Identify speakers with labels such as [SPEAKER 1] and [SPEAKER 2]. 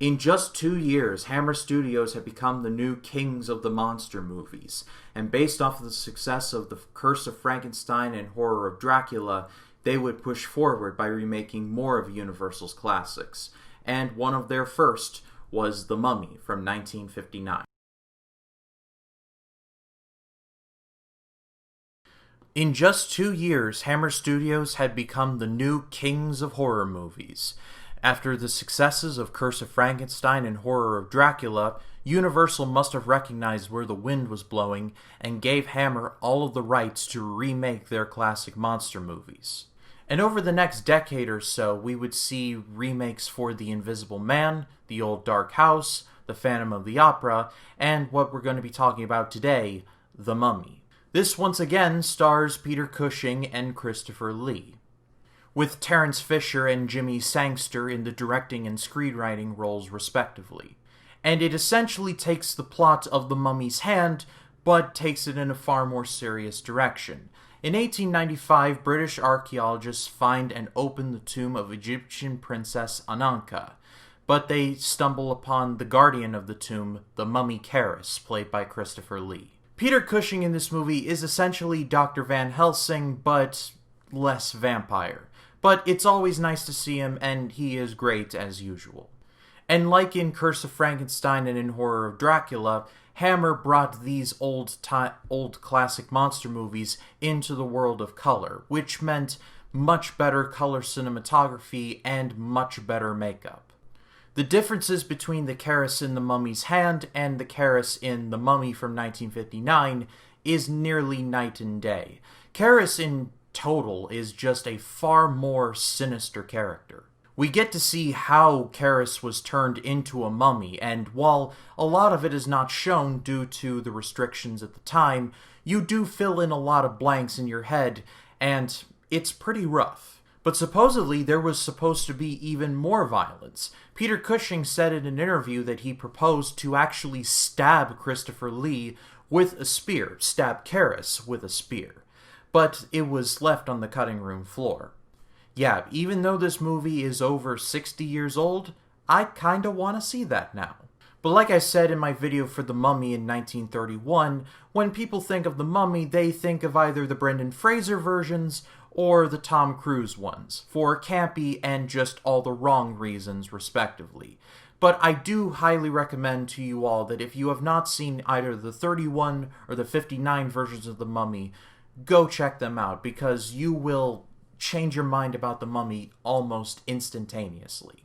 [SPEAKER 1] In just 2 years, Hammer Studios had become the new kings of the monster movies, and based off of the success of The Curse of Frankenstein and Horror of Dracula, they would push forward by remaking more of Universal's classics, and one of their first was The Mummy from 1959. In just 2 years, Hammer Studios had become the new kings of horror movies. After the successes of Curse of Frankenstein and Horror of Dracula, Universal must have recognized where the wind was blowing and gave Hammer all of the rights to remake their classic monster movies. And over the next decade or so, we would see remakes for The Invisible Man, The Old Dark House, The Phantom of the Opera, and what we're going to be talking about today, The Mummy. This once again stars Peter Cushing and Christopher Lee, with Terence Fisher and Jimmy Sangster in the directing and screenwriting roles respectively. And it essentially takes the plot of The Mummy's hand, but takes it in a far more serious direction. In 1895, British archaeologists find and open the tomb of Egyptian princess Ananka, but they stumble upon the guardian of the tomb, the mummy Charis, played by Christopher Lee. Peter Cushing in this movie is essentially Dr. Van Helsing, but less vampire. But it's always nice to see him, and he is great as usual. And like in Curse of Frankenstein and in Horror of Dracula, Hammer brought these old classic monster movies into the world of color, which meant much better color cinematography and much better makeup. The differences between the Charis in The Mummy's Hand and the Charis in The Mummy from 1959 is nearly night and day. Charis in total is just a far more sinister character. We get to see how Charis was turned into a mummy, and while a lot of it is not shown due to the restrictions at the time, you do fill in a lot of blanks in your head, and it's pretty rough. But supposedly there was supposed to be even more violence. Peter Cushing said in an interview that he proposed to actually stab Christopher Lee with a spear, stab Charis with a spear. But it was left on the cutting room floor. Yeah, even though this movie is over 60 years old, I kinda want to see that now. But like I said in my video for The Mummy in 1931, when people think of The Mummy, they think of either the Brendan Fraser versions or the Tom Cruise ones, for campy and just all the wrong reasons, respectively. But I do highly recommend to you all that if you have not seen either the 31 or the 59 versions of The Mummy, go check them out, because you will change your mind about The Mummy almost instantaneously.